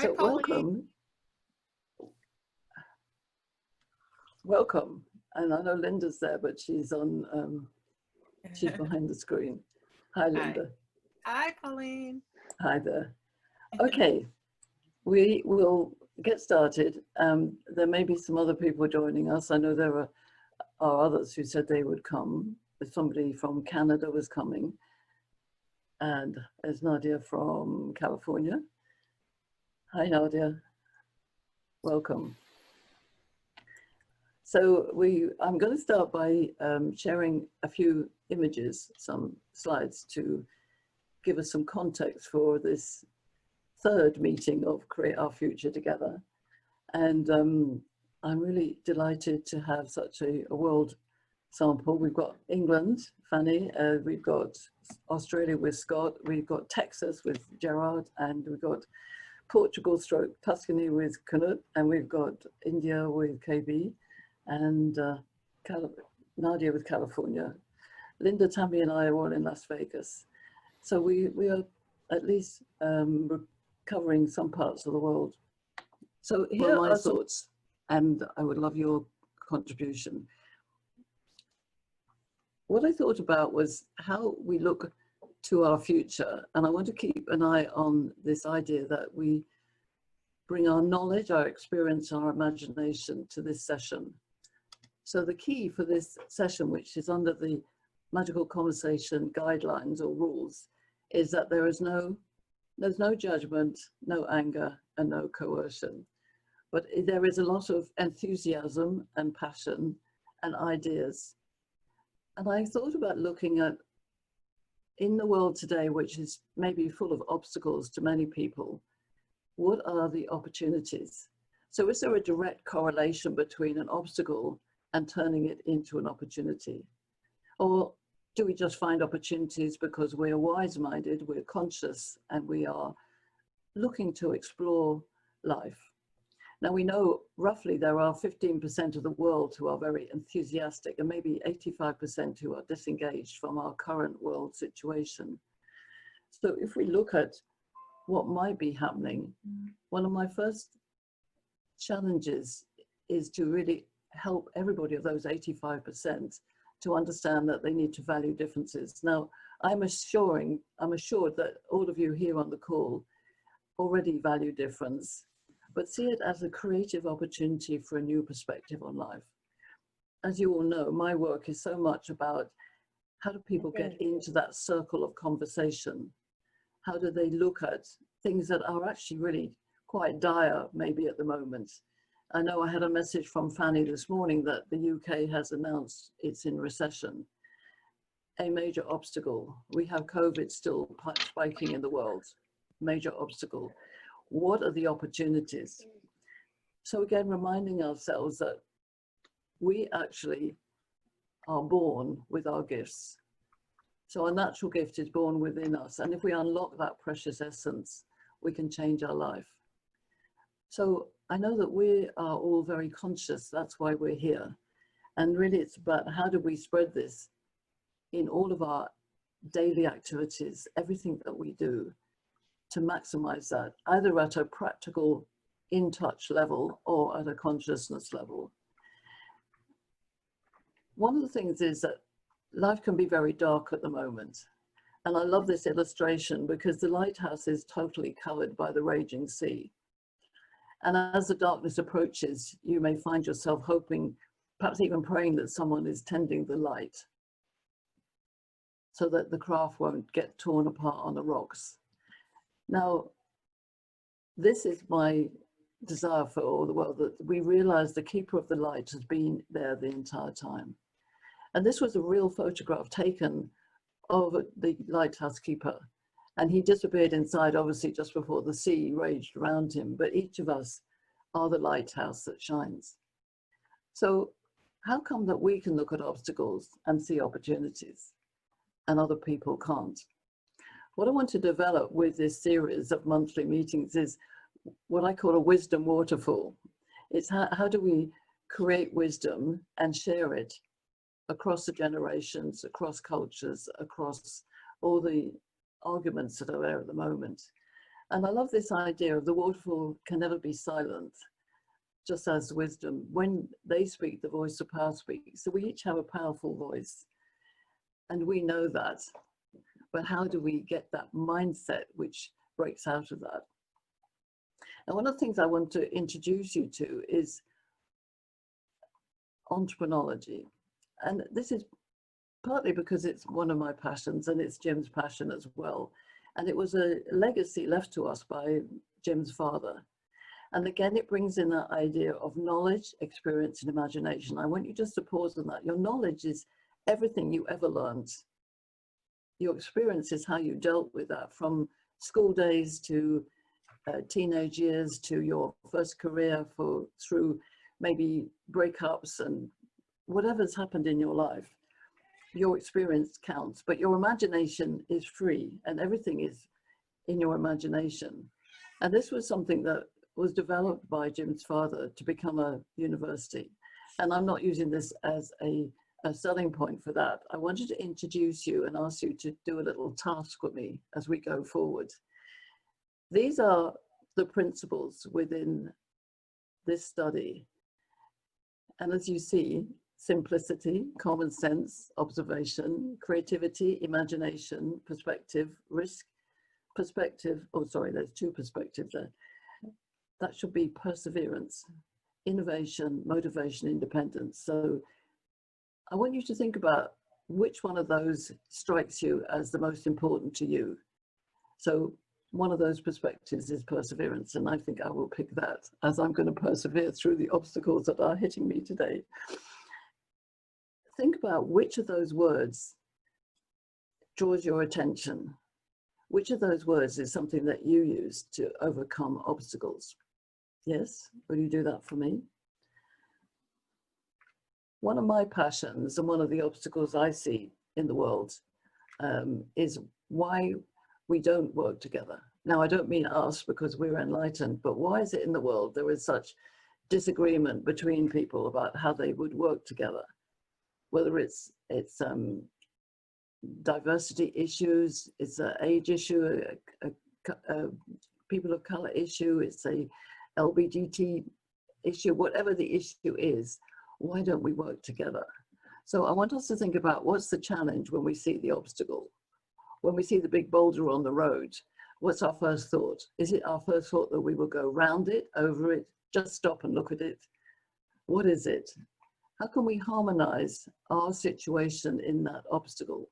Hi, So Pauline. welcome. And I know Linda's there, but she's she's behind the screen. Hi, Hi. Linda. Hi, Pauline. Hi there. Okay, we will get started. There may be some other people joining us. I know there are others who said they would come. Somebody from Canada was coming. And there's Nadia from California. Hi, Nadia. Welcome. So I'm going to start by sharing a few images, some slides to give us some context for this third meeting of Create Our Future Together. And I'm really delighted to have such a world sample. We've got England, Fanny, we've got Australia with Scott, we've got Texas with Gerard, and we've got Portugal stroke Tuscany with Knut, and we've got India with KB, and Nadia with California. Linda, Tammy, and I are all in Las Vegas. So we are at least covering some parts of the world. So here are my thoughts, and I would love your contribution. What I thought about was how we look to our future, and I want to keep an eye on this idea that we bring our knowledge, our experience, our imagination to this session. So the key for this session, which is under the Magical Conversation guidelines or rules, is that there's no judgment, no anger, and no coercion. But there is a lot of enthusiasm and passion and ideas. And I thought about looking at, in the world today, which is maybe full of obstacles to many people, what are the opportunities? So is there a direct correlation between an obstacle and turning it into an opportunity? Or do we just find opportunities because we're wise-minded, we're conscious, and we are looking to explore life? Now we know roughly there are 15% of the world who are very enthusiastic, and maybe 85% who are disengaged from our current world situation. So if we look at what might be happening, one of my first challenges is to really help everybody of those 85% to understand that they need to value differences. Now, I'm assured that all of you here on the call already value difference, but see it as a creative opportunity for a new perspective on life. As you all know, my work is so much about how do people get into that circle of conversation? How do they look at things that are actually really quite dire, maybe at the moment? I know I had a message from Fanny this morning that the UK has announced it's in recession, a major obstacle. We have COVID still spiking in the world, major obstacle. What are the opportunities? So again, reminding ourselves that we actually are born with our gifts. So our natural gift is born within us. And if we unlock that precious essence, we can change our life. So I know that we are all very conscious, that's why we're here. And really it's about how do we spread this in all of our daily activities, everything that we do, to maximize that, either at a practical in-touch level or at a consciousness level. One of the things is that life can be very dark at the moment. And I love this illustration because the lighthouse is totally covered by the raging sea. And as the darkness approaches, you may find yourself hoping, perhaps even praying that someone is tending the light so that the craft won't get torn apart on the rocks. Now, this is my desire for all the world, that we realize the keeper of the light has been there the entire time. And this was a real photograph taken of the lighthouse keeper. And he disappeared inside, obviously, just before the sea raged around him. But each of us are the lighthouse that shines. So how come that we can look at obstacles and see opportunities and other people can't? What I want to develop with this series of monthly meetings is what I call a wisdom waterfall. It's how do we create wisdom and share it across the generations, across cultures, across all the arguments that are there at the moment. And I love this idea of the waterfall can never be silent, just as wisdom. When they speak, the voice of power speaks. So we each have a powerful voice, and we know that. But how do we get that mindset which breaks out of that? And one of the things I want to introduce you to is entrepreneurology. And this is partly because it's one of my passions, and it's Jim's passion as well. And it was a legacy left to us by Jim's father. And again, it brings in that idea of knowledge, experience, and imagination. I want you just to pause on that. Your knowledge is everything you ever learned. Your experience is how you dealt with that, from school days to teenage years to your first career, through maybe breakups and whatever's happened in your life. Your experience counts, but your imagination is free, and everything is in your imagination. And this was something that was developed by Jim's father to become a university. And I'm not using this as a selling point for that. I wanted to introduce you and ask you to do a little task with me as we go forward. These are the principles within this study. And as you see, simplicity, common sense, observation, creativity, imagination, perspective, risk, perspective. Oh, sorry, there's two perspectives there. That should be perseverance, innovation, motivation, independence. So I want you to think about which one of those strikes you as the most important to you. So one of those perspectives is perseverance, and I think I will pick that, as I'm going to persevere through the obstacles that are hitting me today. Think about which of those words draws your attention. Which of those words is something that you use to overcome obstacles? Yes, will you do that for me? One of my passions and one of the obstacles I see in the world is why we don't work together. Now, I don't mean us because we're enlightened, but why is it in the world there is such disagreement between people about how they would work together? Whether it's diversity issues, it's an age issue, a people of color issue, it's a LGBT issue, whatever the issue is, why don't we work together? So I want us to think about what's the challenge when we see the obstacle. When we see the big boulder on the road, what's our first thought? Is it our first thought that we will go round it, over it, just stop and look at it? What is it? How can we harmonize our situation in that obstacle?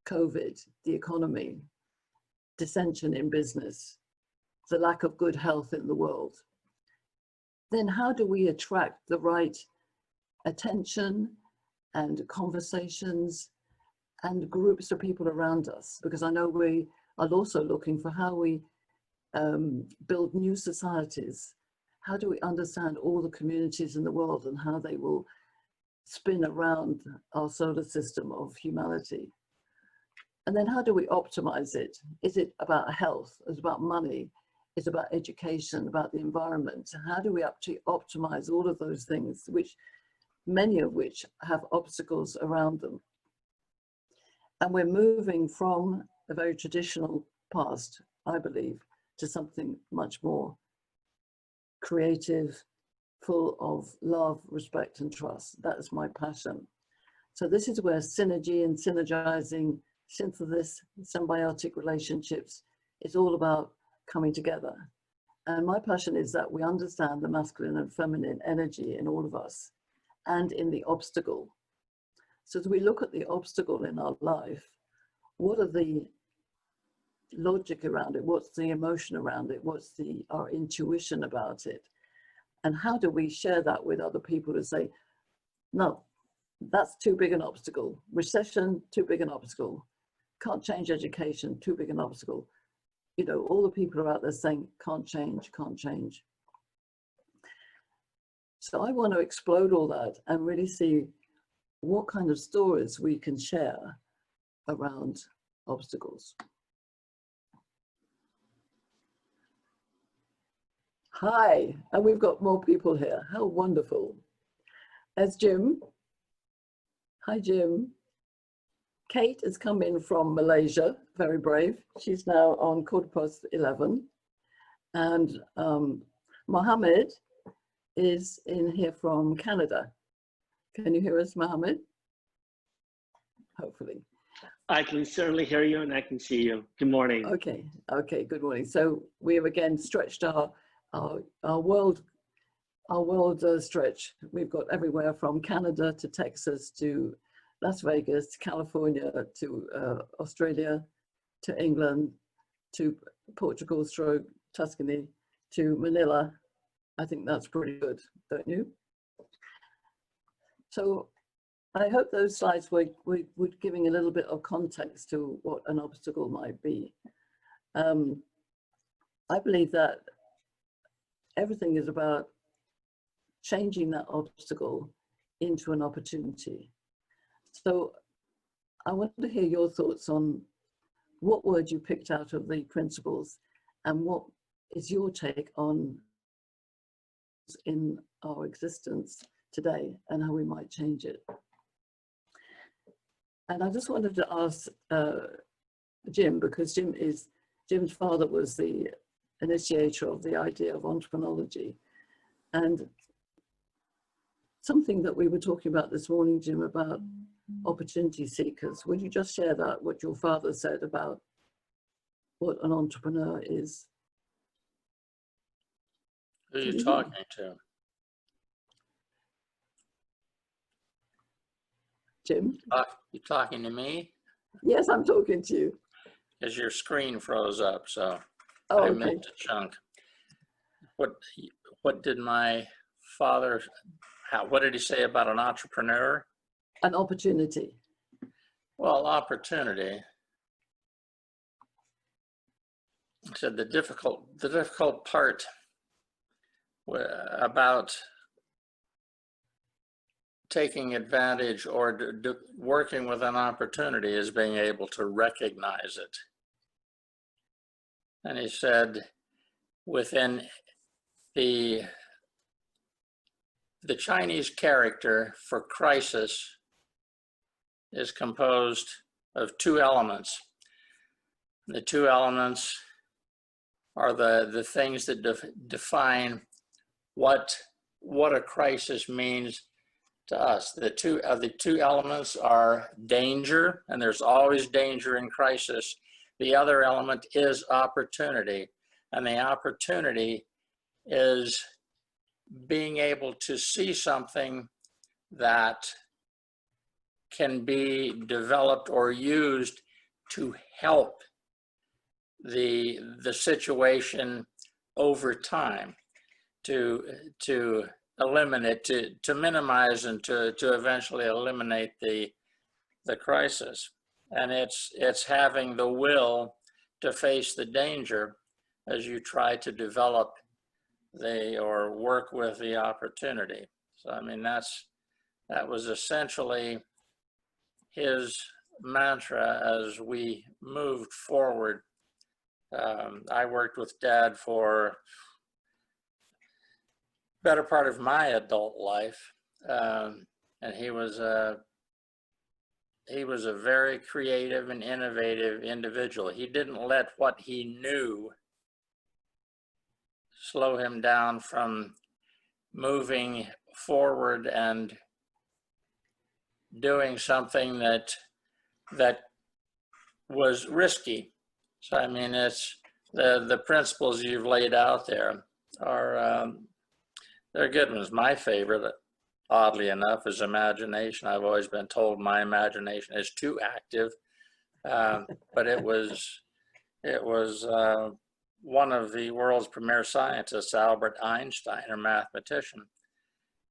COVID, the economy, dissension in business, the lack of good health in the world. Then how do we attract the right attention and conversations and groups of people around us? Because I know we are also looking for how we build new societies. How do we understand all the communities in the world and how they will spin around our solar system of humanity? And then how do we optimize it? Is it about health? Is it about money? Is it about education, about the environment? How do we actually optimize all of those things, which many of which have obstacles around them? And we're moving from a very traditional past, I believe, to something much more creative, full of love, respect, and trust. That is my passion. So this is where synergy and synergizing, synthesis, symbiotic relationships, is all about coming together. And my passion is that we understand the masculine and feminine energy in all of us and in the obstacle. So as we look at the obstacle in our life, what are the logic around it? What's the emotion around it? What's our intuition about it? And how do we share that with other people to say, no, that's too big an obstacle. Recession, too big an obstacle. Can't change education, too big an obstacle. You know, all the people are out there saying, can't change, can't change. So I want to explode all that and really see what kind of stories we can share around obstacles. Hi, and we've got more people here. How wonderful. There's Jim. Hi, Jim. Kate has come in from Malaysia, very brave. She's now on 11:15. And Mohammed is in here from Canada. Can you hear us, Mohammed? Hopefully. I can certainly hear you and I can see you. Good morning. Okay, okay, good morning. So we have again stretched our world stretch. We've got everywhere from Canada to Texas to Las Vegas to California to Australia to England to Portugal stroke Tuscany to Manila. I think that's pretty good, don't you? So I hope those slides were giving a little bit of context to what an obstacle might be. I believe that everything is about changing that obstacle into an opportunity. So I want to hear your thoughts on what word you picked out of the principles and what is your take on in our existence today and how we might change it. And I just wanted to ask Jim, because Jim's father was the initiator of the idea of entrepreneurology. And something that we were talking about this morning, Jim, about opportunity seekers. Would you just share that, what your father said about what an entrepreneur is? Who are you talking to? Jim? You talking to me? Yes, I'm talking to you. Because your screen froze up, so Oh, I okay. missed a chunk. What did my father, what did he say about an entrepreneur? An opportunity. Well, opportunity. He said the difficult part about taking advantage or working with an opportunity is being able to recognize it. And he said within the Chinese character for crisis is composed of two elements. The two elements are the things that define what a crisis means to us. The two elements are danger, and there's always danger in crisis. The other element is opportunity, and the opportunity is being able to see something that can be developed or used to help the situation over time, to eliminate, to minimize, and to eventually eliminate the crisis. And it's having the will to face the danger as you try to develop or work with the opportunity. So I mean, that was essentially his mantra as we moved forward. I worked with Dad for better part of my adult life, and he was a very creative and innovative individual. He didn't let what he knew slow him down from moving forward and doing something that was risky. So I mean, it's the principles you've laid out there are they're good ones. My favorite, oddly enough, is imagination. I've always been told my imagination is too active, but it was one of the world's premier scientists, Albert Einstein, a mathematician.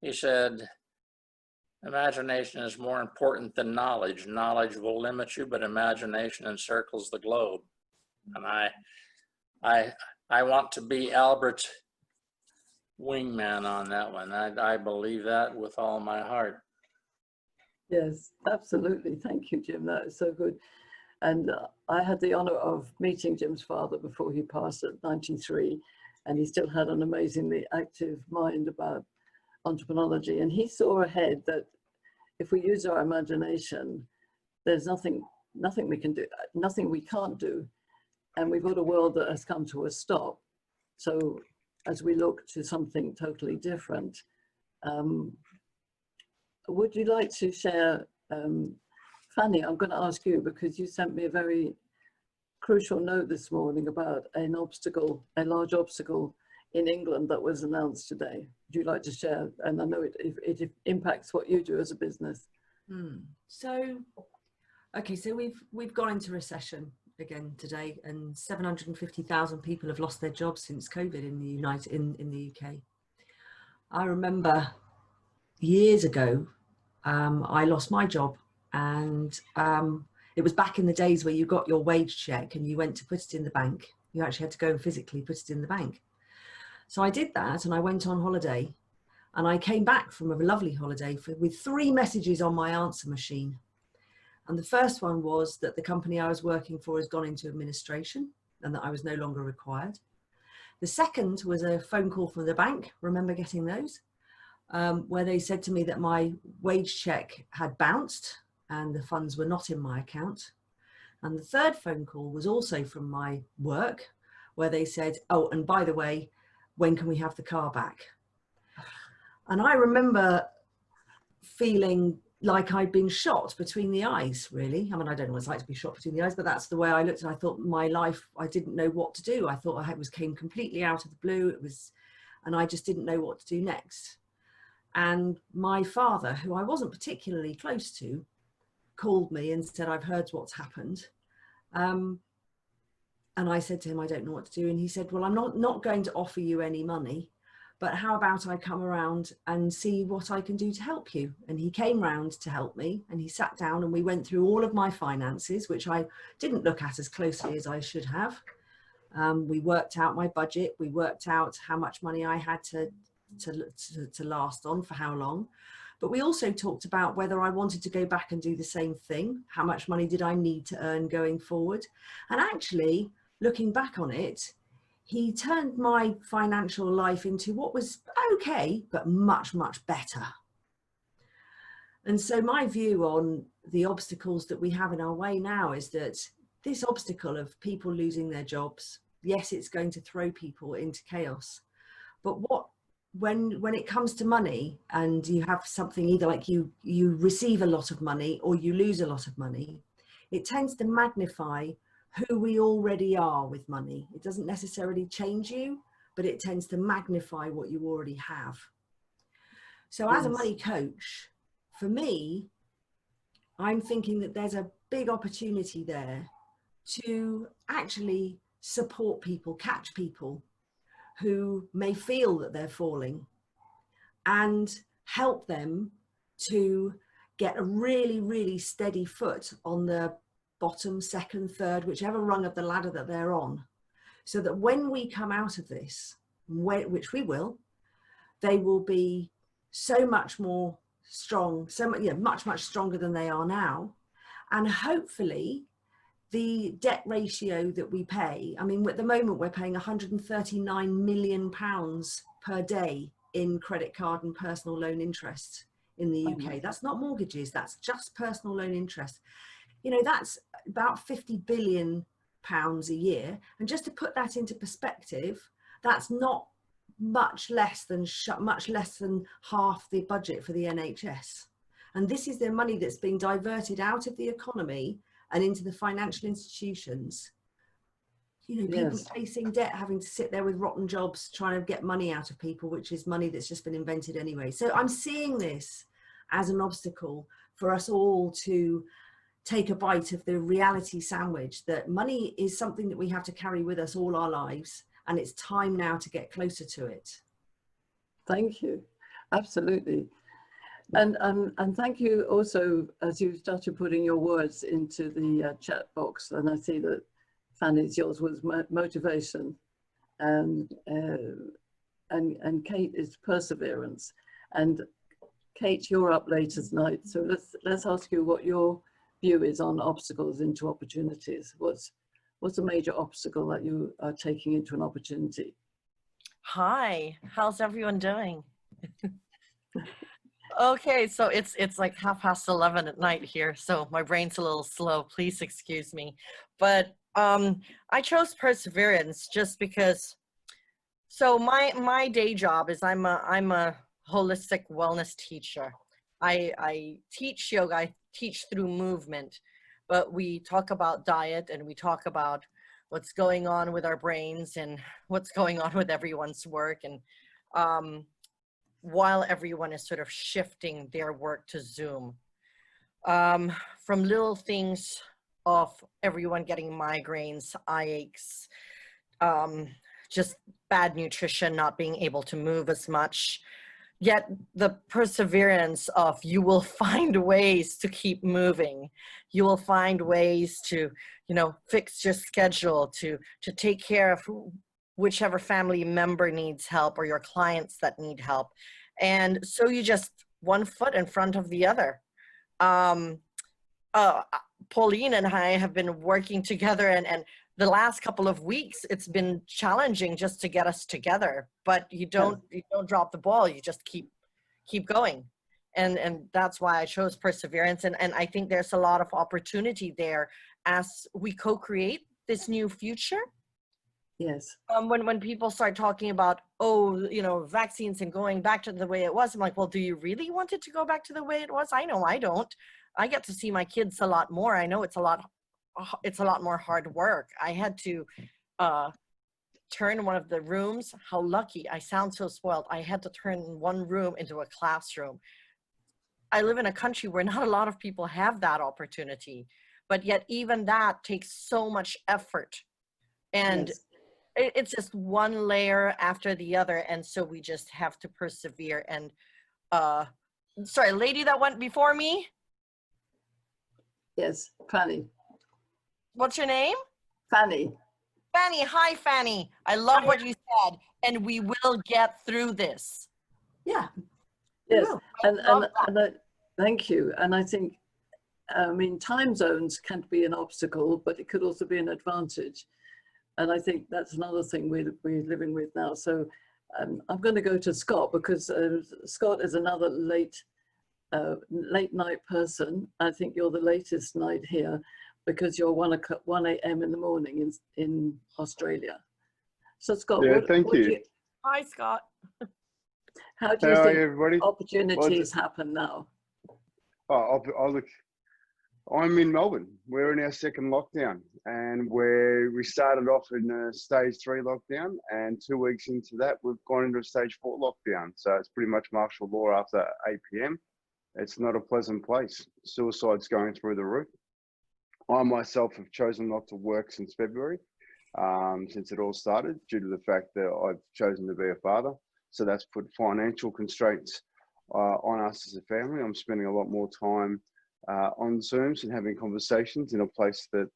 He said, imagination is more important than knowledge. Knowledge will limit you, but imagination encircles the globe. And I want to be Albert's wingman on that one. I believe that with all my heart. Yes, absolutely. Thank you, Jim. That is so good. And I had the honor of meeting Jim's father before he passed at 93, and he still had an amazingly active mind about entrepreneurology. And he saw ahead that if we use our imagination, there's nothing we can do, nothing we can't do. And we've got a world that has come to a stop. So as we look to something totally different, would you like to share, Fanny, I'm going to ask you because you sent me a very crucial note this morning about an obstacle, a large obstacle in England that was announced today. Would you like to share? And I know it impacts what you do as a business. So, okay, so we've gone into recession again today, and 750,000 people have lost their jobs since COVID in the UK. I remember years ago, I lost my job, and it was back in the days where you got your wage check and you went to put it in the bank. You actually had to go and physically put it in the bank. So I did that, and I went on holiday, and I came back from a lovely holiday with 3 messages on my answer machine. And the first one was that the company I was working for has gone into administration and that I was no longer required. The second was a phone call from the bank, remember getting those, where they said to me that my wage check had bounced and the funds were not in my account. And the third phone call was also from my work, where they said, oh, and by the way, when can we have the car back? And I remember feeling like I'd been shot between the eyes, really. I mean, I don't know what it's like to be shot between the eyes, but that's the way I looked. And I thought my life, I didn't know what to do. I thought came completely out of the blue. And I just didn't know what to do next. And my father, who I wasn't particularly close to, called me and said, I've heard what's happened. And I said to him, I don't know what to do. And he said, well, I'm not going to offer you any money, but how about I come around and see what I can do to help you? And he came round to help me, and he sat down and we went through all of my finances, which I didn't look at as closely as I should have. We worked out my budget. We worked out how much money I had to last on for how long. But we also talked about whether I wanted to go back and do the same thing. How much money did I need to earn going forward? And actually, looking back on it, he turned my financial life into what was okay, but much, much better. And so my view on the obstacles that we have in our way now is that this obstacle of people losing their jobs, yes, it's going to throw people into chaos. But when it comes to money and you have something either like you receive a lot of money or you lose a lot of money, it tends to magnify who we already are with money. It doesn't necessarily change you, but it tends to magnify what you already have. So as a money coach, for me, I'm thinking that there's a big opportunity there to actually support people, catch people who may feel that they're falling and help them to get a really, really steady foot on the bottom, second, third, whichever rung of the ladder that they're on, so that when we come out of this, which we will, they will be so much more strong, much stronger than they are now. And hopefully the debt ratio that we pay, I mean, at the moment we're paying £139 million per day in credit card and personal loan interest in the UK. That's not mortgages, that's just personal loan interest. You know, that's about £50 billion a year. And just to put that into perspective, that's not much less than half the budget for the NHS. And this is the money that's being diverted out of the economy and into the financial institutions. You know, people facing debt, having to sit there with rotten jobs, trying to get money out of people, which is money that's just been invented anyway. So I'm seeing this as an obstacle for us all to take a bite of the reality sandwich that money is something that we have to carry with us all our lives. And it's time now to get closer to it. Thank you. Absolutely. And thank you also, as you started putting your words into the chat box, and I see that Fanny's, yours was motivation, and Kate is perseverance. And Kate, you're up later tonight, so let's ask you what your view is on obstacles into opportunities. What's a major obstacle that you are taking into an opportunity? Hi, how's everyone doing? Okay, so it's like 11:30 at night here, so my brain's a little slow. Please excuse me. But I chose perseverance just because So my day job is I'm a holistic wellness teacher. I teach yoga, I teach through movement, but we talk about diet and we talk about what's going on with our brains and what's going on with everyone's work. And while everyone is sort of shifting their work to Zoom, from little things of everyone getting migraines, eye aches, just bad nutrition, not being able to move as much, yet the perseverance of you will find ways to keep moving. You will find ways to, you know, fix your schedule, to take care of whichever family member needs help or your clients that need help. And so you just one foot in front of the other. Pauline and I have been working together, and the last couple of weeks, it's been challenging just to get us together, but you don't drop the ball. You just keep going. And that's why I chose perseverance. And I think there's a lot of opportunity there as we co-create this new future. Yes. When people start talking about, oh, you know, vaccines and going back to the way it was, I'm like, well, do you really want it to go back to the way it was? I know I don't. I get to see my kids a lot more. I know it's a lot more hard work. I had to turn one of the rooms. How lucky. I sound so spoiled. I had to turn one room into a classroom. I live in a country where not a lot of people have that opportunity, but yet even that takes so much effort. And Yes. it's just one layer after the other. And so we just have to persevere. And sorry, lady that went before me. Yes, Fanny. What's your name? Fanny. Fanny, hi Fanny. I love what you said, and we will get through this. Yeah. Yes, will. and thank you. And I think, I mean, time zones can be an obstacle, but it could also be an advantage. And I think that's another thing we're living with now. So I'm going to go to Scott, because Scott is another late night person. I think you're the latest night here, because you're 1 a.m. in the morning in Australia. So Scott, Yeah, thank you. Hi, Scott. How do you How think are you, everybody? opportunities happen now? Look, I'm in Melbourne. We're in our second lockdown, and we started off in a stage 3 lockdown, and 2 weeks into that, we've gone into a stage 4 lockdown. So it's pretty much martial law after 8 p.m. It's not a pleasant place. Suicide's going through the roof. I myself have chosen not to work since February, since it all started, due to the fact that I've chosen to be a father. So that's put financial constraints on us as a family. I'm spending a lot more time on Zooms and having conversations in a place that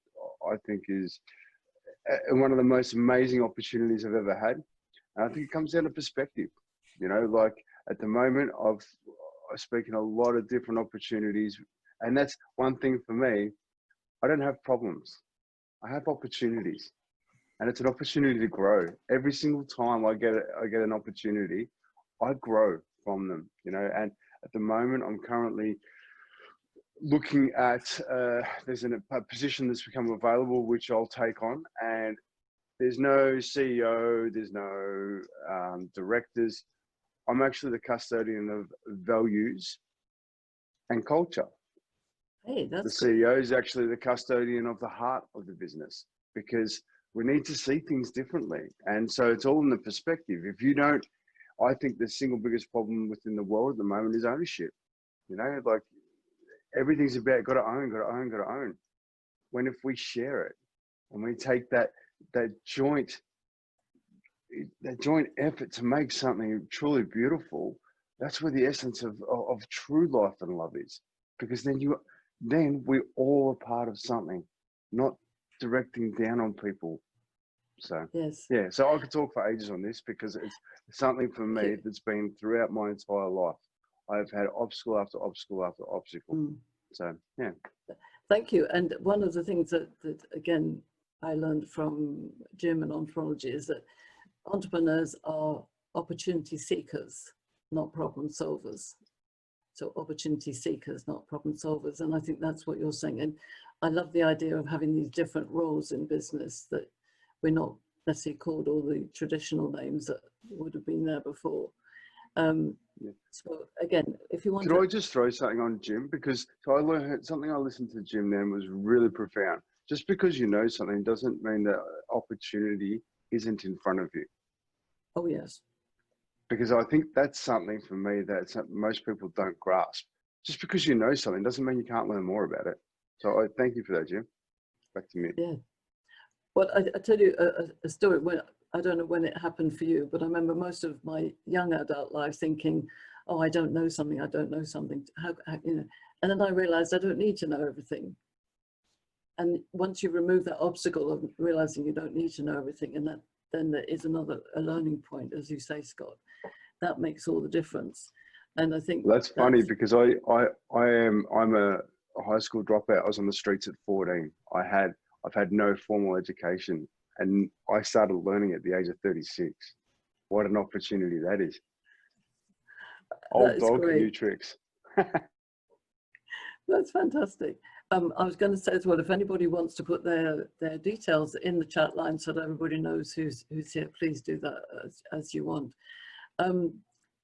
I think is one of the most amazing opportunities I've ever had. And I think it comes down to perspective. You know, like at the moment, I speak in a lot of different opportunities, and that's one thing for me. I don't have problems. I have opportunities, and it's an opportunity to grow. Every single time I get an opportunity, I grow from them. You know, and at the moment, I'm currently looking at there's a position that's become available, which I'll take on, and there's no CEO, there's no directors. I'm actually the custodian of values and culture. Hey, that's the CEO is actually the custodian of the heart of the business, because we need to see things differently. And so it's all in the perspective. If you don't, I think the single biggest problem within the world at the moment is ownership. You know, like everything's about got to own. When if we share it and we take that joint effort to make something truly beautiful, that's where the essence of true life and love is. Because then we all are part of something, not directing down on people. So yes. yeah, so I could talk for ages on this, because it's something for me that's been throughout my entire life. I've had obstacle after obstacle after obstacle. So yeah. Thank you. And one of the things that again I learned from Jim and Ontology is that entrepreneurs are opportunity seekers, not problem solvers. So opportunity seekers, not problem solvers. And I think that's what you're saying. And I love the idea of having these different roles in business, that we're not let's say, called all the traditional names that would have been there before. So again, if you want Could to... I just throw something on Jim? Because so I learned something I listened to Jim then was really profound. Just because you know something doesn't mean that opportunity isn't in front of you. Oh, yes. Because I think that's something for me that most people don't grasp. Just because you know something doesn't mean you can't learn more about it. So I thank you for that, Jim. Back to me. Yeah. Well, I tell you a story. When I don't know when it happened for you, but I remember most of my young adult life thinking, oh, I don't know something, I don't know something. How you know? And then I realized I don't need to know everything. And once you remove that obstacle of realizing you don't need to know everything, and that then there is a learning point, as you say, Scott, that makes all the difference. And I think That's funny because I'm a high school dropout. I was on the streets at 14. I've had no formal education, and I started learning at the age of 36. What an opportunity that is. Old dog, new tricks. That's fantastic. I was going to say as well, if anybody wants to put their details in the chat line so that everybody knows who's here, please do that as you want.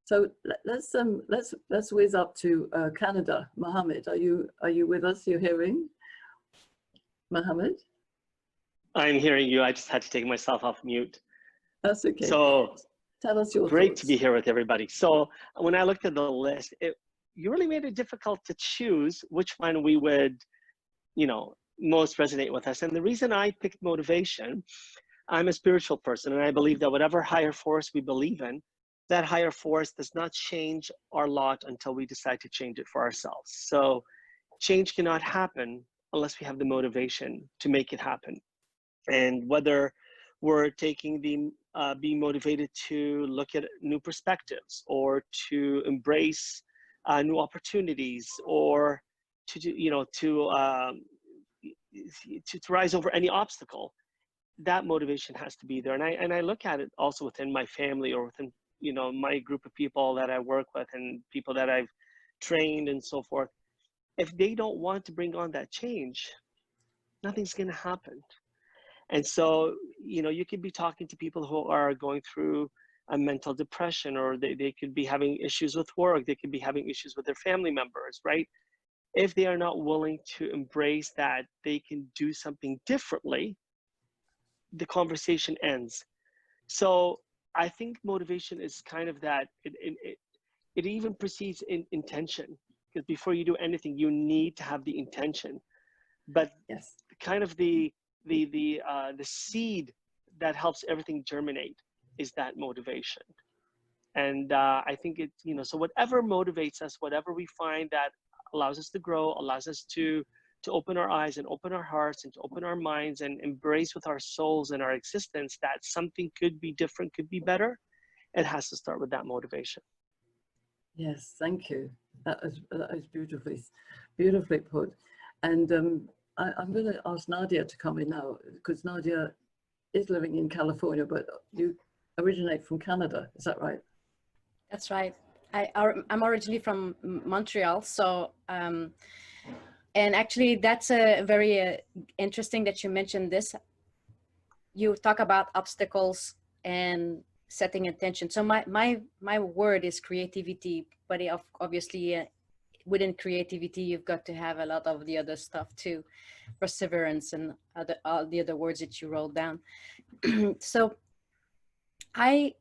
So let's whiz up to Canada. Mohammed, are you with us? You're hearing? Mohammed? I'm hearing you. I just had to take myself off mute. That's okay. So tell us your great thoughts. to be here with everybody. So when I looked at the list, you really made it difficult to choose which one we would, most resonate with us. And the reason I picked motivation, I'm a spiritual person, and I believe that whatever higher force we believe in, that higher force does not change our lot until we decide to change it for ourselves. So change cannot happen unless we have the motivation to make it happen. And whether we're taking being motivated to look at new perspectives, or to embrace new opportunities, or to rise over any obstacle, that motivation has to be there. And I look at it also within my family, or within my group of people that I work with, and people that I've trained and so forth. If they don't want to bring on that change, nothing's going to happen. And so, you could be talking to people who are going through a mental depression, or they could be having issues with work. They could be having issues with their family members, right? If they are not willing to embrace that they can do something differently, the conversation ends. So I think motivation is kind of that. It even precedes intention, because before you do anything, you need to have the intention. But yes, kind of the seed that helps everything germinate is that motivation. And I think so whatever motivates us, whatever we find that allows us to grow, allows us to open our eyes and open our hearts and to open our minds and embrace with our souls and our existence that something could be different, could be better, it has to start with that motivation. Yes, thank you. That is beautifully put. And I'm going to ask Nadia to come in now, because Nadia is living in California, but you originate from Canada. Is that right? That's right. I'm originally from Montreal. So, and actually that's a very interesting that you mentioned this. You talk about obstacles and setting intention. So my word is creativity, but obviously within creativity, you've got to have a lot of the other stuff too, perseverance and all the other words that you wrote down. So I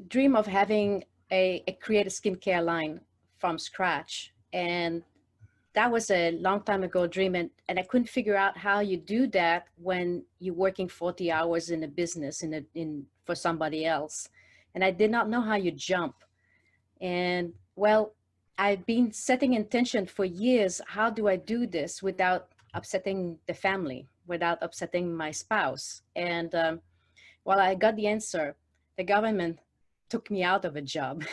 dream of having create a skincare line from scratch. And that was a long time ago dream. And I couldn't figure out how you do that when you're working 40 hours in a business for somebody else. And I did not know how you jump. And well, I've been setting intention for years. How do I do this without upsetting the family, without upsetting my spouse? And well, I got the answer. The government took me out of a job.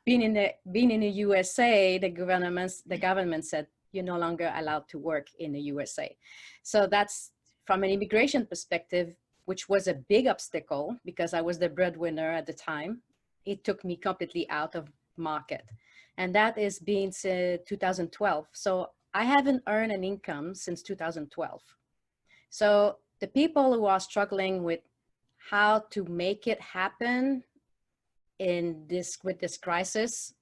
Being in the USA, the government said you're no longer allowed to work in the USA. So that's from an immigration perspective, which was a big obstacle because I was the breadwinner at the time. It took me completely out of market. And that is being since 2012. So I haven't earned an income since 2012. So the people who are struggling with how to make it happen with this crisis.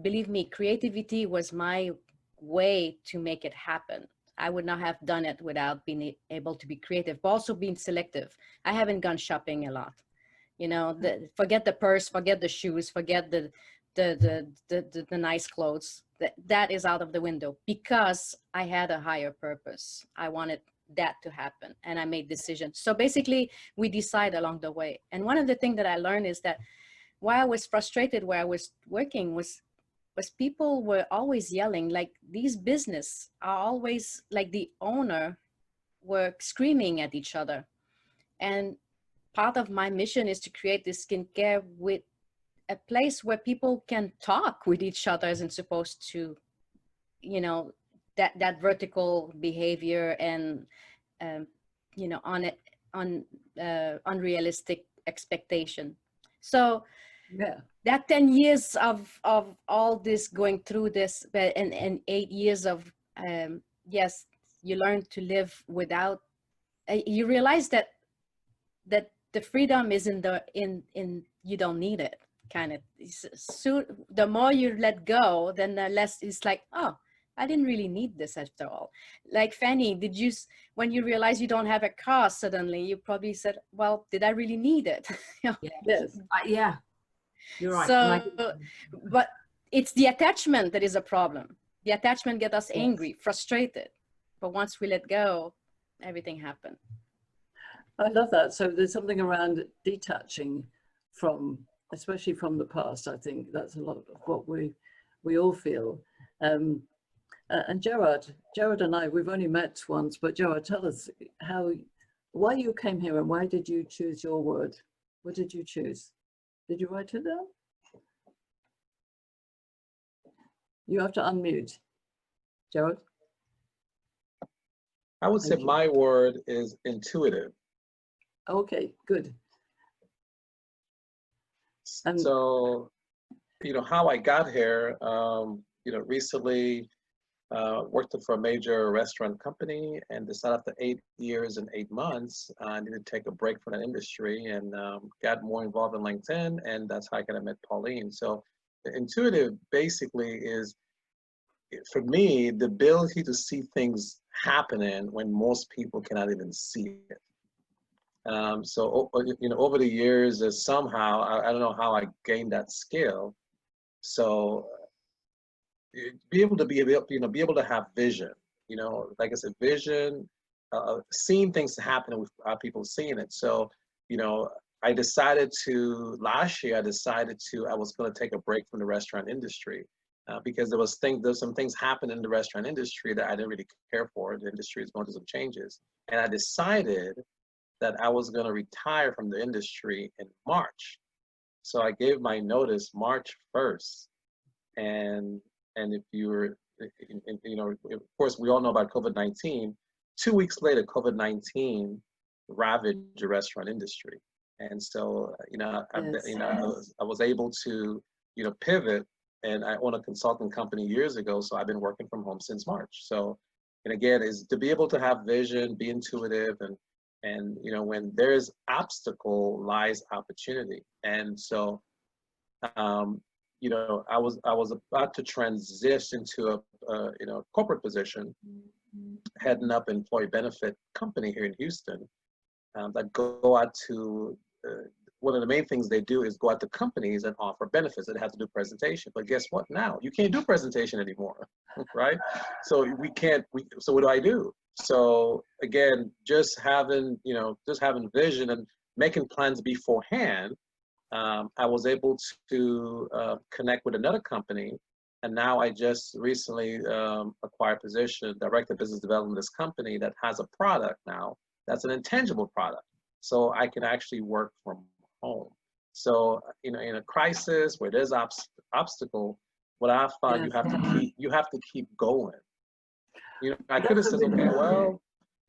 Believe me, creativity was my way to make it happen. I would not have done it without being able to be creative, but also being selective. I haven't gone shopping a lot. You know, forget the purse, forget the shoes, forget the nice clothes. That is out of the window, because I had a higher purpose. I wanted that to happen, and I made decisions. So basically, we decide along the way. And one of the things that I learned is that why I was frustrated where I was working was people were always yelling, like these business are always like the owner were screaming at each other. And part of my mission is to create this skincare with a place where people can talk with each other as supposed to, you know, that vertical behavior and, you know, unrealistic expectation. So Yeah. that 10 years of all this going through this, and 8 years of, yes, you learn to live without, you realize that the freedom is in you don't need it, kind of. So the more you let go, then the less it's like, oh, I didn't really need this after all. Like Fanny, when you realize you don't have a car suddenly, you probably said, well, did I really need it? You know? Yes. Yeah, you're right. So, but it's the attachment that is a problem. The attachment gets us angry, frustrated. But once we let go, everything happens. I love that. So there's something around detaching from, especially from the past. I think that's a lot of what we all feel. And Gerard and I, we've only met once, but Gerard, tell us why you came here and why did you choose your word? What did you choose? Did you write it down? You have to unmute. Gerard? I would say my word is intuitive. Okay, good. So, you know, how I got here, you know, recently worked for a major restaurant company and decided after 8 years and 8 months, I needed to take a break from that industry and got more involved in LinkedIn, and that's how I kind of met Pauline. So intuitive basically is, for me, the ability to see things happening when most people cannot even see it. So, you know, over the years, somehow, I don't know how I gained that skill. So be able to have vision, you know, like I said, vision, seeing things happen without people seeing it. So, you know, last year, I was going to take a break from the restaurant industry because there's some things happening in the restaurant industry that I didn't really care for. The industry is going through some changes. And I decided that I was going to retire from the industry in March. So I gave my notice March 1st. And if you're, you know, of course, we all know about COVID-19. 2 weeks later, COVID-19 ravaged the restaurant industry. And so, you know, I was able to, you know, pivot, and I own a consulting company years ago. So I've been working from home since March. So, and again, is to be able to have vision, be intuitive, and you know, when there's obstacle lies opportunity. And so, you know, I was about to transition to a you know, corporate position, heading up employee benefit company here in Houston. That go out to one of the main things they do is go out to companies and offer benefits that have to do presentation. But guess what? Now you can't do presentation anymore, right? So so what do I do? So again, just having vision and making plans beforehand, I was able to connect with another company, and now I just recently acquired a position, director of business development of this company that has a product now that's an intangible product. So I can actually work from home. So, you know, in a crisis where there's obstacle, what I found, you have to keep going. You know, I could have said, okay, well,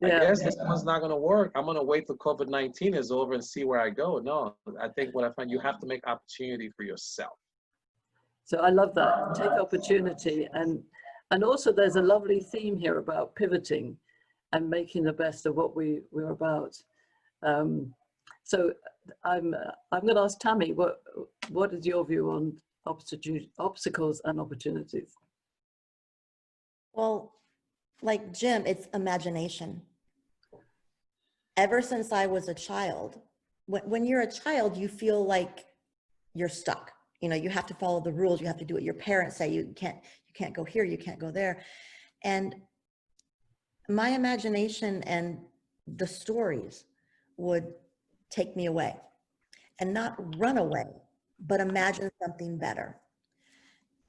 I guess this one's not going to work. I'm going to wait till COVID-19 is over and see where I go. No, I think what I find, you have to make opportunity for yourself. So I love that. Take opportunity. And also there's a lovely theme here about pivoting and making the best of what we're about. So I'm going to ask Tammy, what is your view on obstacles and opportunities? Well, like Jim, it's imagination. Ever since I was a child, when you're a child, you feel like you're stuck. You know, you have to follow the rules. You have to do what your parents say. You can't go here. You can't go there. And my imagination and the stories would take me away, and not run away, but imagine something better.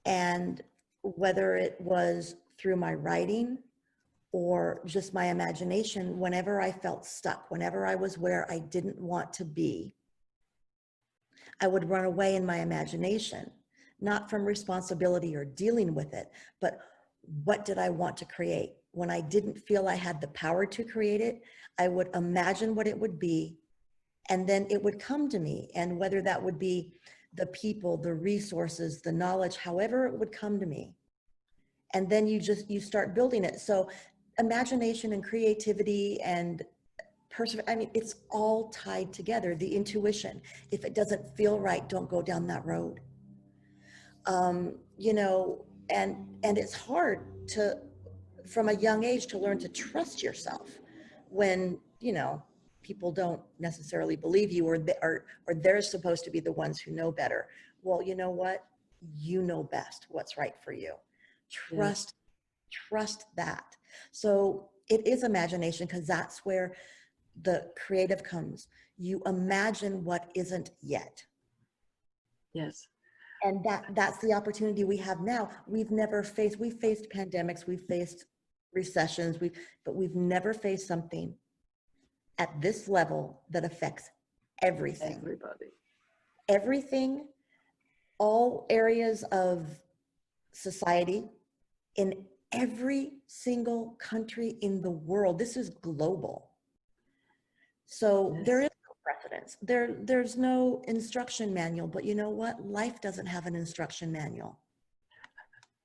And whether it was through my writing or just my imagination, whenever I felt stuck, whenever I was where I didn't want to be, I would run away in my imagination, not from responsibility or dealing with it, but what did I want to create? When I didn't feel I had the power to create it, I would imagine what it would be, and then it would come to me. And whether that would be the people, the resources, the knowledge, however it would come to me. And then you start building it. So imagination and creativity and I mean, it's all tied together. The intuition, if it doesn't feel right, don't go down that road. You know, and it's hard to, from a young age, to learn to trust yourself when, you know, people don't necessarily believe you, or they're supposed to be the ones who know better. Well, you know what? You know best what's right for you. Trust that. So it is imagination, because that's where the creative comes. You imagine what isn't yet. Yes. And that's the opportunity we have now. We've faced pandemics, we've faced recessions, but we've never faced something at this level that affects everything. Everything, all areas of society, in every single country in the world. This is global. So there is no precedence. There's no instruction manual, but you know what? Life doesn't have an instruction manual.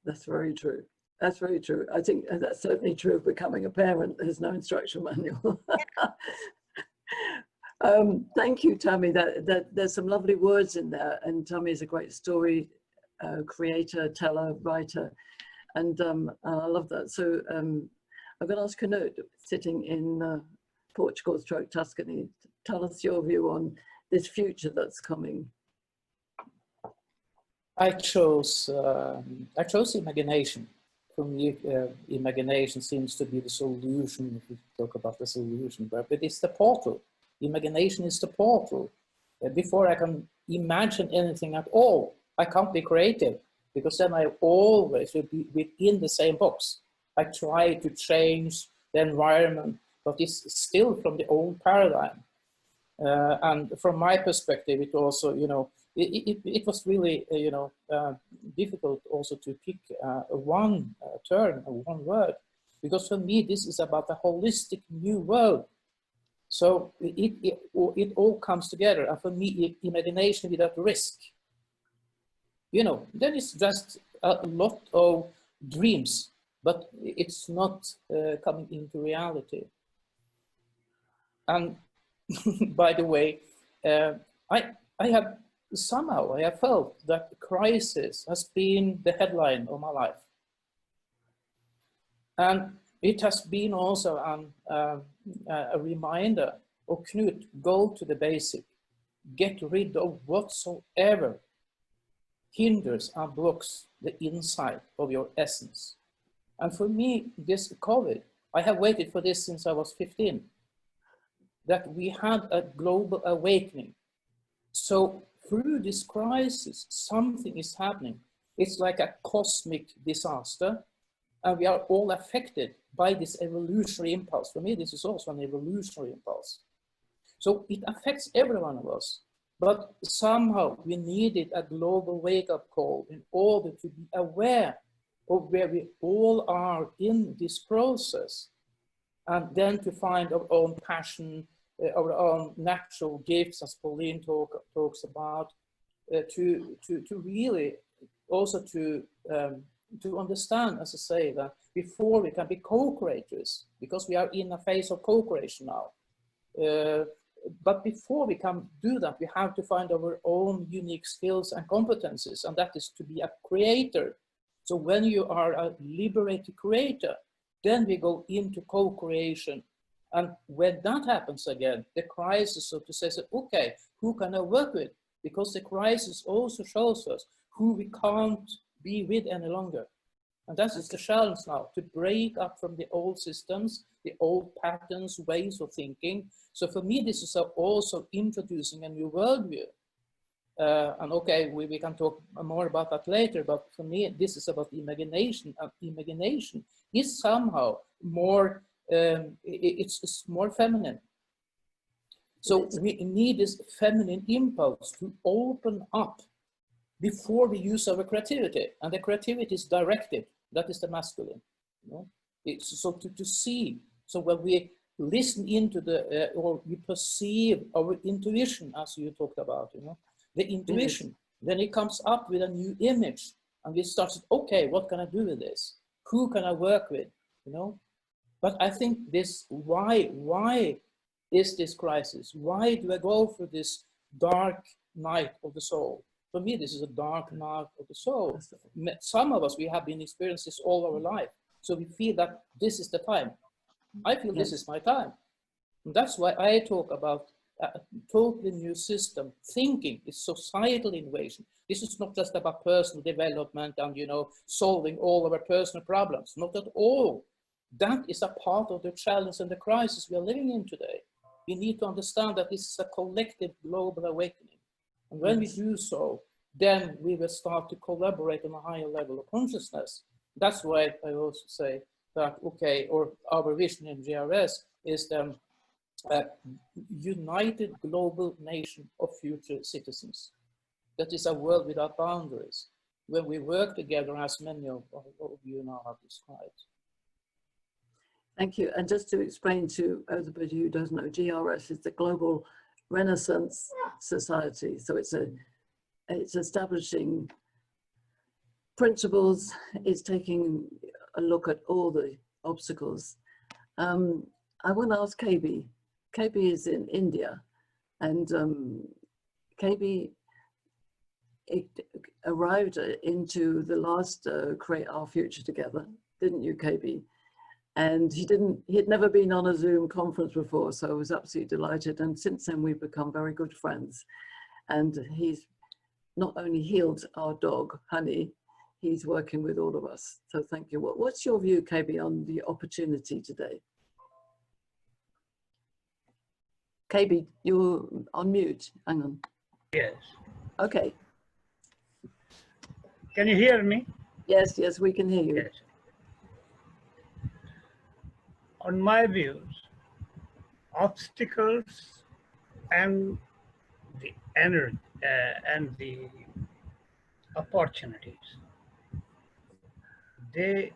That's very true. That's very true. I think that's certainly true of becoming a parent. There's no instruction manual. Thank you, Tammy. There's some lovely words in there, and Tammy is a great story creator, teller, writer, and I love that. So I'm going to ask Knut, sitting in Portugal / Tuscany, tell us your view on this future that's coming. I chose imagination. For me, imagination seems to be the solution, if we talk about the solution, but it's the portal. Imagination is the portal. Before I can imagine anything at all, I can't be creative, because then I always will be within the same box. I try to change the environment, but it's still from the old paradigm. And from my perspective, it also, you know, it was really, you know, difficult also to pick one term or one word, because for me, this is about a holistic new world. So it all comes together. And for me, imagination without risk, you know, then it's just a lot of dreams, but it's not coming into reality. And by the way, I have felt that crisis has been the headline of my life. And it has been also a reminder of Knut, go to the basic, get rid of whatsoever hinders and blocks the inside of your essence. And for me, this COVID, I have waited for this since I was 15, that we had a global awakening. So through this crisis, something is happening. It's like a cosmic disaster, and we are all affected by this evolutionary impulse. For me, this is also an evolutionary impulse. So it affects every one of us, but somehow we needed a global wake-up call in order to be aware of where we all are in this process, and then to find our own passion, our own natural gifts, as Pauline talks about, to really also to understand, as I say, that before we can be co-creators, because we are in a phase of co-creation now. But before we can do that, we have to find our own unique skills and competencies, and that is to be a creator. So when you are a liberated creator, then we go into co-creation. And when that happens again, the crisis, so to say, okay, who can I work with? Because the crisis also shows us who we can't be with any longer. And that is the challenge now, to break up from the old systems, the old patterns, ways of thinking. So for me, this is also introducing a new worldview. And okay, we can talk more about that later, but for me, this is about imagination, and imagination is somehow more, it's more feminine. So we need this feminine impulse to open up before we use our creativity, and the creativity is directed. That is the masculine. You know? It's so to see. So when we listen into the, or we perceive our intuition, as you talked about, you know, the intuition, then it comes up with a new image, and we start, okay, what can I do with this? Who can I work with? You know. But I think this, why is this crisis? Why do I go for this dark night of the soul? For me, this is a dark night of the soul. Some of us, we have been experiencing this all our life. So we feel that this is the time. I feel this is my time. And that's why I talk about a totally new system. Thinking is societal innovation. This is not just about personal development and, you know, solving all of our personal problems. Not at all. That is a part of the challenge and the crisis we are living in today. We need to understand that this is a collective global awakening. And when we do so, then we will start to collaborate on a higher level of consciousness. That's why I also say that, okay, or our vision in GRS is the united global nation of future citizens. That is a world without boundaries, where we work together, as many of you now have described. Thank you. And just to explain to everybody who doesn't know, GRS is the Global Renaissance Society. So it's establishing principles, it's taking a look at all the obstacles. I want to ask KB. KB is in India, and KB arrived into the last Create Our Future Together, didn't you, KB? And he'd never been on a Zoom conference before, so I was absolutely delighted. And since then, we've become very good friends. And he's not only healed our dog, Honey, he's working with all of us. So thank you. What's your view, KB, on the opportunity today? KB, you're on mute. Hang on. Yes. Okay. Can you hear me? Yes, yes, we can hear you. Yes. On my views, obstacles and the energy and the opportunities, they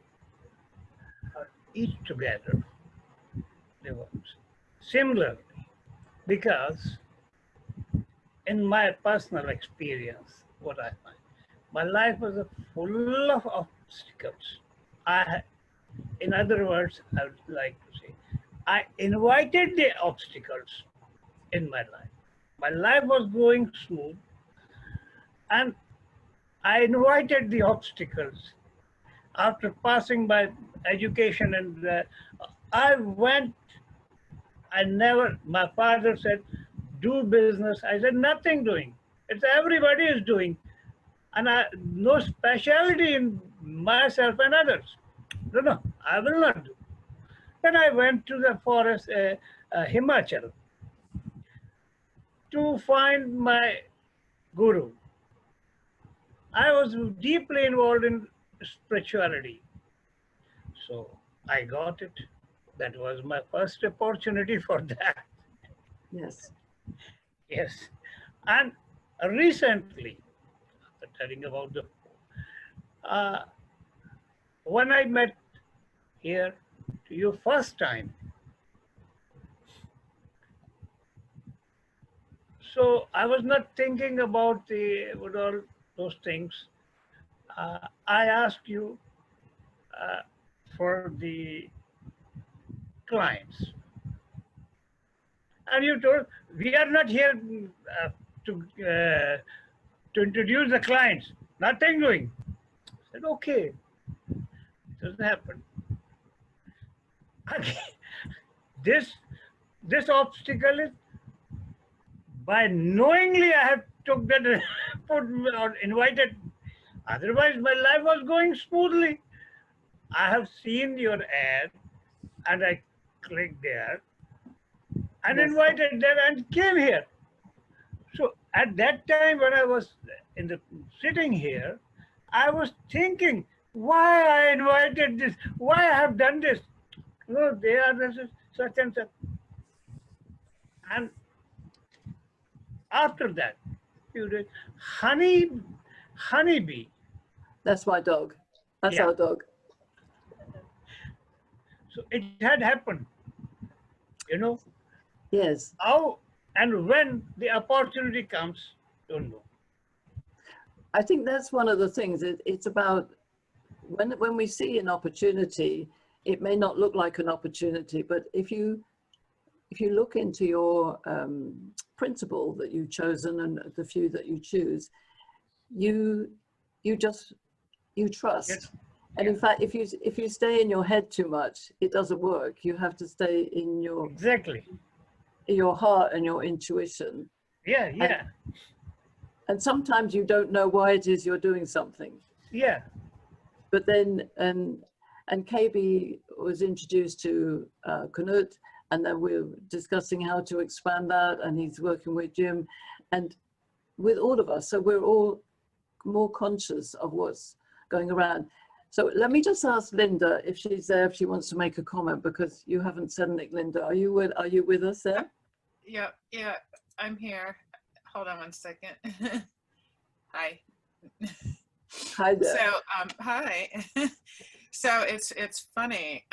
are each together. They work similarly, because in my personal experience, what I find, my life was full of obstacles. In other words, I would like to say, I invited the obstacles in my life. My life was going smooth, and I invited the obstacles. After passing my education, and my father said, do business. I said, nothing doing. It's everybody is doing. And no specialty in myself and others. No, I will not do. Then I went to the forest, Himachal, to find my guru. I was deeply involved in spirituality. So I got it. That was my first opportunity for that. Yes. Yes. And recently, after telling about when I met here to you first time, so I was not thinking about all those things. I asked you for the clients, And you told, we are not here to introduce the clients. Nothing doing. I said, okay. It doesn't happen. Again, this obstacle is by knowingly I have took that put or invited. Otherwise, my life was going smoothly. I have seen your ad, and I clicked there, and Yes. invited there, and came here. So at that time, when I was sitting here, I was thinking, why I invited this? Why I have done this? No, they are such and such. And after that, you did honeybee. That's my dog. That's Yeah. our dog. So it had happened, you know. Yes. How and when the opportunity comes, don't know. I think that's one of the things. It's about when we see an opportunity, it may not look like an opportunity, but if you look into your principle that you've chosen and the few that you choose, you trust. Yes. And in fact, if you stay in your head too much, it doesn't work. You have to stay in Exactly. your heart and your intuition. Yeah, yeah, And sometimes you don't know why it is you're doing something. yeah. But then, and KB was introduced to Knut, and then we're discussing how to expand that, and he's working with Jim and with all of us. So we're all more conscious of what's going around. So let me just ask Linda if she's there, if she wants to make a comment, because you haven't said anything, Linda. Are you with us there? Yeah, I'm here. Hold on one second. Hi. Hi there. So, hi. So it's funny.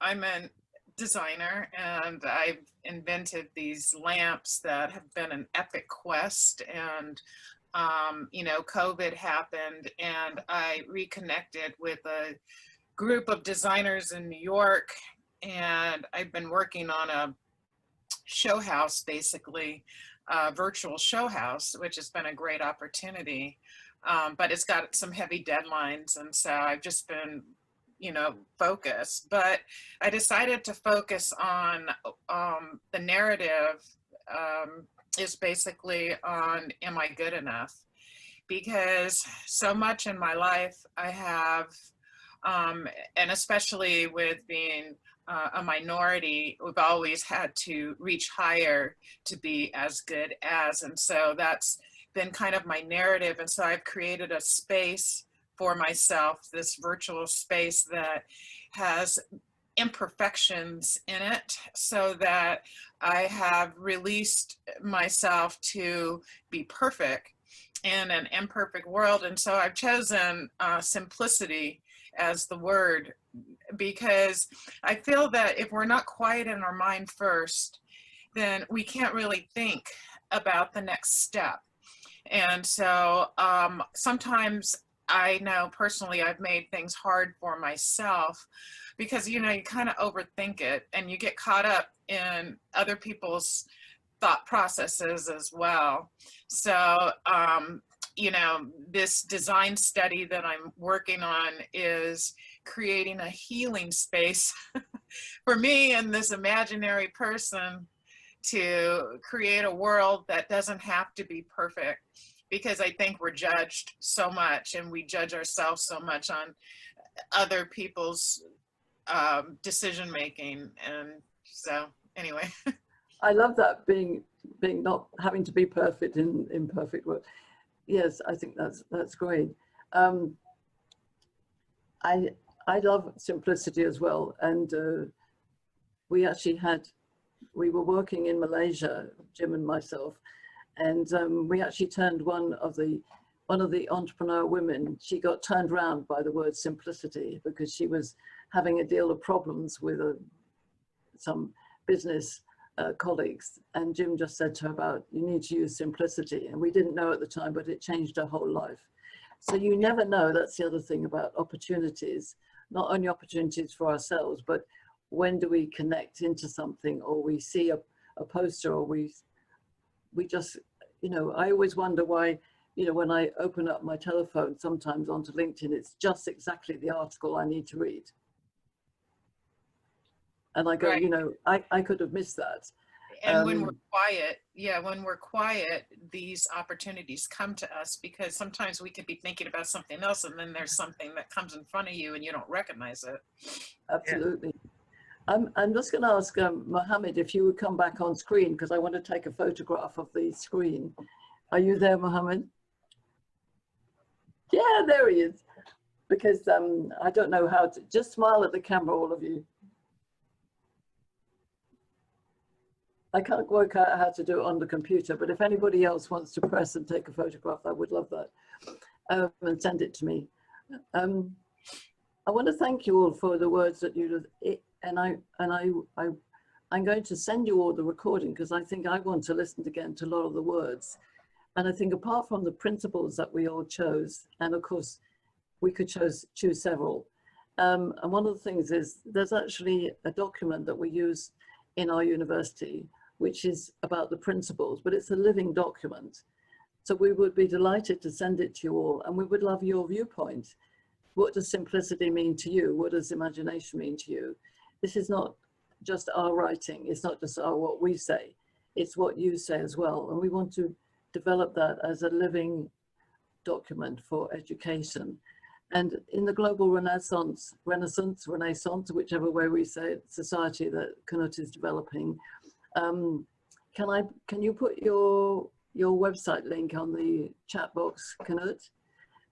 I'm a designer, and I've invented these lamps that have been an epic quest. And you know, COVID happened, and I reconnected with a group of designers in New York, and I've been working on a show house, basically virtual show house, which has been a great opportunity. But it's got some heavy deadlines, and so I've just been, you know, focused. But I decided to focus on the narrative is basically on, am I good enough? Because so much in my life I have, and especially with being a minority, we've always had to reach higher to be as good as, and so that's been kind of my narrative. And so I've created a space for myself, this virtual space that has imperfections in it, so that I have released myself to be perfect in an imperfect world. And so I've chosen simplicity as the word, because I feel that if we're not quiet in our mind first, then we can't really think about the next step. And so sometimes I know personally I've made things hard for myself, because, you know, you kind of overthink it and you get caught up in other people's thought processes as well. So, you know, this design study that I'm working on is creating a healing space for me and this imaginary person to create a world that doesn't have to be perfect, because I think we're judged so much, and we judge ourselves so much on other people's decision making. And so anyway. I love that, being not having to be perfect in imperfect work. Yes, I think that's great. I love simplicity as well, and we were working in Malaysia, Jim and myself, and we actually turned one of the entrepreneur women. She got turned around by the word simplicity, because she was having a deal of problems with some business colleagues, and Jim just said to her about, you need to use simplicity, and we didn't know at the time, but it changed her whole life. So you never know. That's the other thing about opportunities, not only opportunities for ourselves, but when do we connect into something, or we see a a poster, or we just, you know, I always wonder why, you know, when I open up my telephone sometimes onto LinkedIn, it's just exactly the article I need to read. And I go, Right. you know, I could have missed that. And when we're quiet, yeah, when we're quiet, these opportunities come to us, because sometimes we could be thinking about something else and then there's something that comes in front of you and you don't recognize it. Absolutely. Yeah. I'm just going to ask Mohammed if you would come back on screen, because I want to take a photograph of the screen. Are you there, Mohammed? Yeah, there he is. Because I don't know how to, just smile at the camera, all of you. I can't work out how to do it on the computer, but if anybody else wants to press and take a photograph, I would love that, and send it to me. I want to thank you all for the words that you did, and I'm going to send you all the recording, because I think I want to listen again to a lot of the words. And I think apart from the principles that we all chose, and of course we could choose several, and one of the things is there's actually a document that we use in our university, which is about the principles, but it's a living document. So we would be delighted to send it to you all, and we would love your viewpoint. What does simplicity mean to you? What does imagination mean to you? This is not just our writing. It's not just what we say. It's what you say as well. And we want to develop that as a living document for education. And in the global renaissance, whichever way we say it, society that Knut is developing, can you put your website link on the chat box, Knut?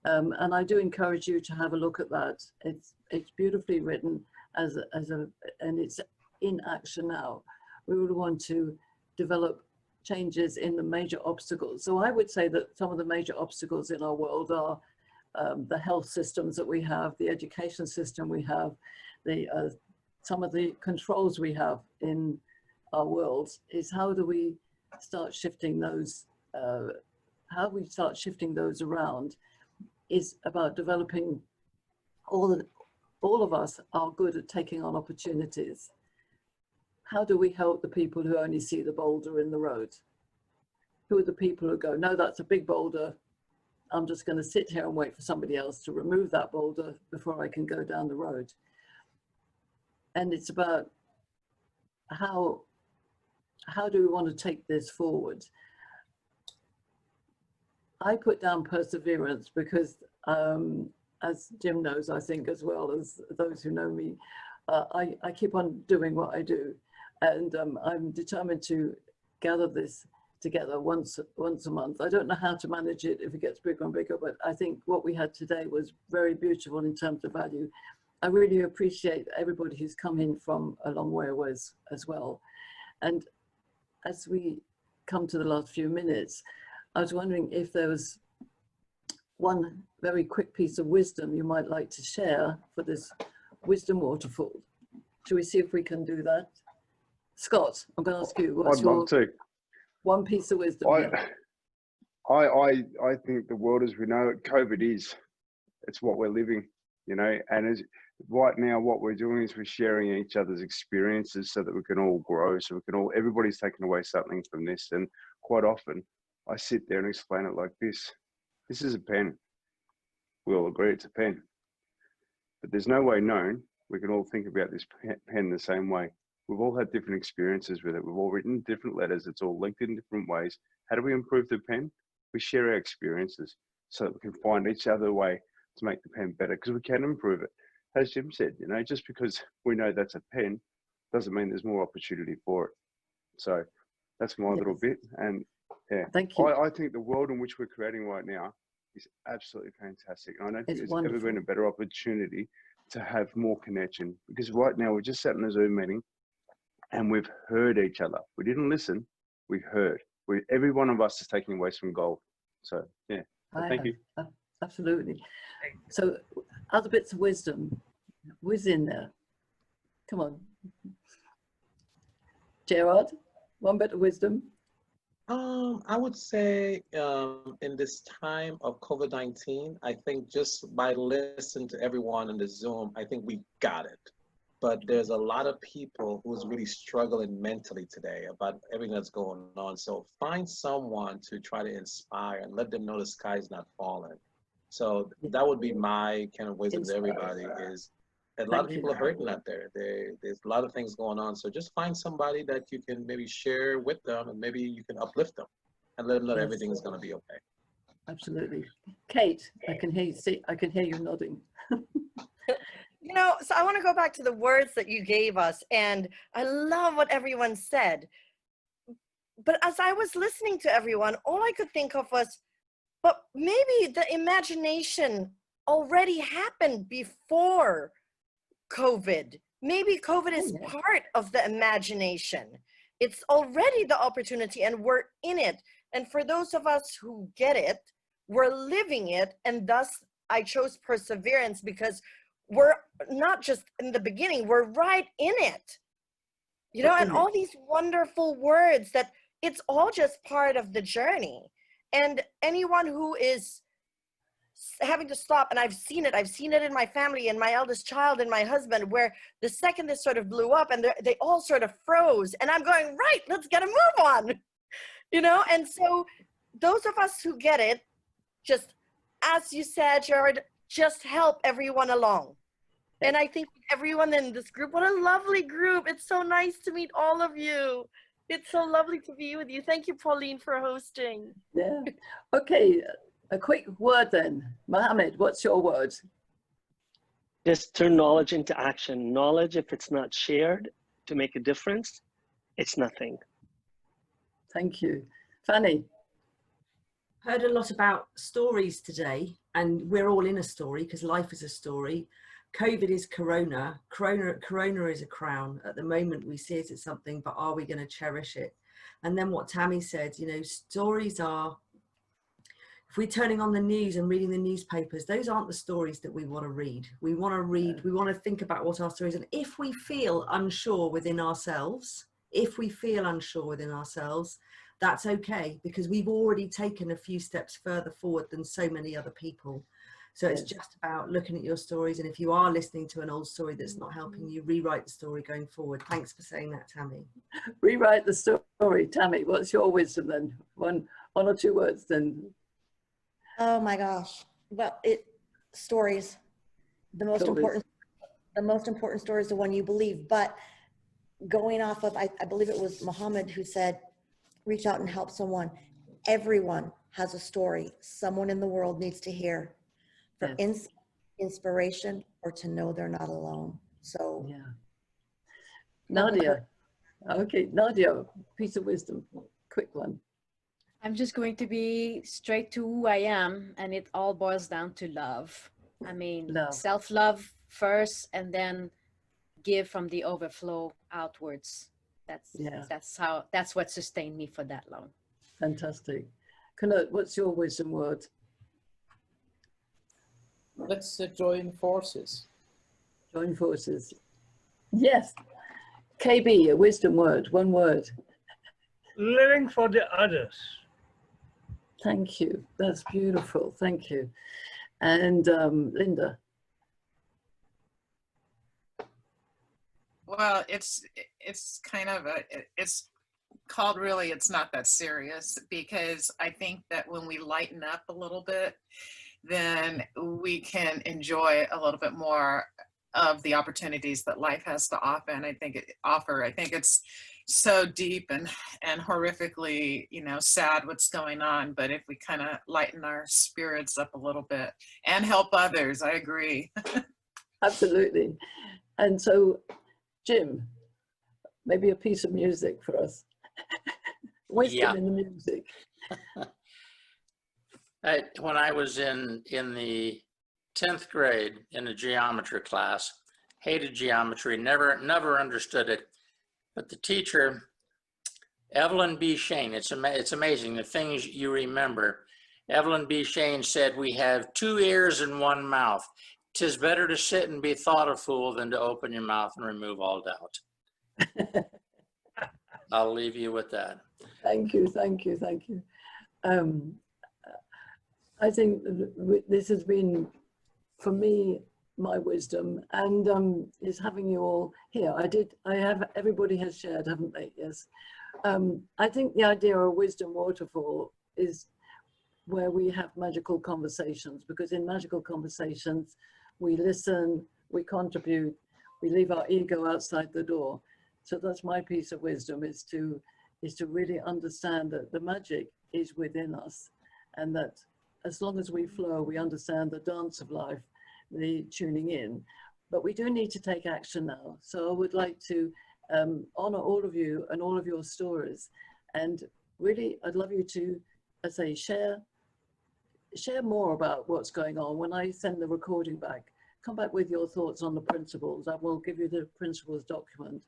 And I do encourage you to have a look at that. It's beautifully written and it's in action now. We would want to develop changes in the major obstacles. So I would say that some of the major obstacles in our world are the health systems that we have, the education system we have, some of the controls we have in our world, is how do we start shifting those, around, is about developing, all of us are good at taking on opportunities. How do we help the people who only see the boulder in the road? Who are the people who go, no, that's a big boulder. I'm just going to sit here and wait for somebody else to remove that boulder before I can go down the road. And it's about how do we want to take this forward? I put down perseverance because, as Jim knows, I think, as well as those who know me, I keep on doing what I do. And I'm determined to gather this together once a month. I don't know how to manage it if it gets bigger and bigger, but I think what we had today was very beautiful in terms of value. I really appreciate everybody who's come in from a long way away as well. And as we come to the last few minutes, I was wondering if there was one very quick piece of wisdom you might like to share for this wisdom waterfall. Shall we see if we can do that? Scott, I'm going to ask you, what's your one piece of wisdom? I think the world as we know it, COVID it's what we're living, you know, and right now what we're doing is we're sharing each other's experiences so that we can all grow, so we can all, everybody's taking away something from this. And quite often I sit there and explain it like this. This is a pen. We all agree it's a pen, but there's no way known we can all think about this pen the same way. We've all had different experiences with it. We've all written different letters. It's all linked in different ways. How do we improve the pen? We share our experiences so that we can find each other way to make the pen better, because we can improve it. As Jim said, you know, just because we know that's a pen doesn't mean there's more opportunity for it. So that's my little bit. And yeah, thank you. I think the world in which we're creating right now is absolutely fantastic. And I don't think there's ever been a better opportunity to have more connection, because right now we're just sat in a Zoom meeting and we've heard each other. We didn't listen, we heard. Every one of us is taking away some gold. So yeah, thank you. Absolutely. So other bits of wisdom, who's in there? Come on. Gerard, one bit of wisdom. I would say in this time of COVID-19, I think just by listening to everyone in the Zoom, I think we got it. but there's a lot of people who's really struggling mentally today about everything that's going on. So find someone to try to inspire and let them know the sky's not falling. So that would be my kind of wisdom to everybody is a lot of people are hurting out there. There's a lot of things going on. So just find somebody that you can maybe share with them and maybe you can uplift them and let them know that everything is going to be okay. Absolutely. Kate, I can hear you, I can hear you nodding. You know, so I want to go back to the words that you gave us, and I love what everyone said. But as I was listening to everyone, all I could think of was, but maybe the imagination already happened before COVID. Maybe COVID is part of the imagination. It's already the opportunity and we're in it. And for those of us who get it, we're living it. And thus I chose perseverance because we're not just in the beginning, we're right in it. You know, and all these wonderful words that it's all just part of the journey. And anyone who is having to stop, and I've seen it in my family and my eldest child and my husband, where the second this sort of blew up and they all sort of froze, and I'm going, right, let's get a move on, you know? And so those of us who get it, just as you said, Jared, just help everyone along. And I think everyone in this group, what a lovely group. It's so nice to meet all of you. It's so lovely to be with you. Thank you, Pauline, for hosting. Yeah. Okay, a quick word then. Mohammed, what's your word? Just turn knowledge into action. Knowledge, if it's not shared to make a difference, it's nothing. Thank you. Fanny? Heard a lot about stories today, and we're all in a story because life is a story. COVID is corona. Corona is a crown. At the moment we see it as something, but are we going to cherish it? And then what Tammy said, you know, stories are, if we're turning on the news and reading the newspapers, those aren't the stories that we want to read. We want to read, we want to think about what our stories are. And if we feel unsure within ourselves, that's okay, because we've already taken a few steps further forward than so many other people. So it's just about looking at your stories. And if you are listening to an old story that's not helping you, rewrite the story going forward. Thanks for saying that, Tammy. Rewrite the story. Tammy, what's your wisdom then? One or two words then. Oh my gosh. Well, stories. The most important story is the one you believe. But going off of, I believe it was Muhammad who said, reach out and help someone. Everyone has a story someone in the world needs to hear for inspiration or to know they're not alone. So yeah. Nadia. Okay, Nadia, piece of wisdom, quick one. I'm just going to be straight to who I am, and it all boils down to love. I mean, self-love first, and then give from the overflow outwards. That's what sustained me for that long. Fantastic. Knut, what's your wisdom word? Let's join forces. Join forces. Yes. KB, a wisdom word, one word. Living for the others. Thank you. That's beautiful. Thank you. And Linda. Well, it's kind of it's called really, it's not that serious, because I think that when we lighten up a little bit, then we can enjoy a little bit more of the opportunities that life has to offer. And I think it's so deep and horrifically, you know, sad what's going on. But if we kind of lighten our spirits up a little bit and help others, I agree. Absolutely. And so, Jim, maybe a piece of music for us. Wisdom in the music. When I was in the 10th grade in a geometry class, hated geometry, never understood it. But the teacher, Evelyn B. Shane, it's amazing the things you remember. Evelyn B. Shane said, "We have 2 ears and 1 mouth. 'Tis better to sit and be thought a fool than to open your mouth and remove all doubt." I'll leave you with that. Thank you, thank you, thank you. I think this has been, for me, my wisdom, and is having you all here. Everybody has shared, haven't they? Yes. I think the idea of wisdom waterfall is where we have magical conversations, because in magical conversations, we listen, we contribute, we leave our ego outside the door. So that's my piece of wisdom, is to really understand that the magic is within us, and that as long as we flow, we understand the dance of life, the tuning in. But we do need to take action now. So I would like to honor all of you and all of your stories. And really, I'd love you to, as I say, share more about what's going on. When I send the recording back, come back with your thoughts on the principles. I will give you the principles document.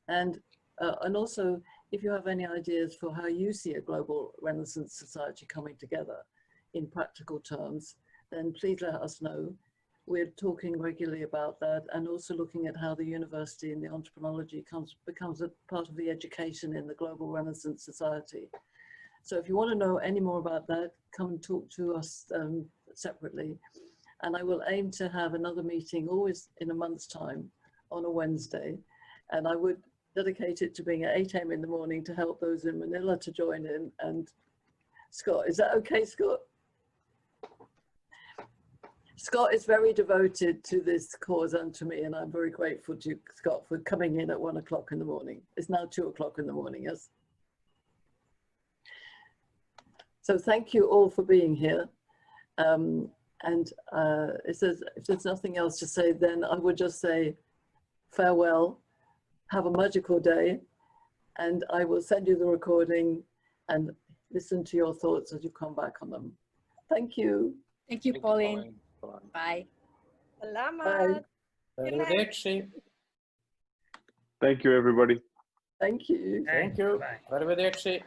And also, if you have any ideas for how you see a global Renaissance society coming together in practical terms, then please let us know. We're talking regularly about that, and also looking at how the university and the entrepreneurology becomes a part of the education in the global Renaissance society. So if you want to know any more about that, come and talk to us separately. And I will aim to have another meeting always in a month's time on a Wednesday. And I would dedicate it to being at 8 a.m. in the morning to help those in Manila to join in. And Scott, is that okay, Scott? Scott is very devoted to this cause and to me, and I'm very grateful to Scott for coming in at 1 o'clock in the morning. It's now 2 o'clock in the morning, yes? So thank you all for being here. If there's nothing else to say, then I would just say farewell, have a magical day, and I will send you the recording and listen to your thoughts as you come back on them. Thank you. Thank you, Pauline. Bye. Salamat. Arrivederci. Thank you, everybody. Thank you. Thank you. Bye. Arrivederci.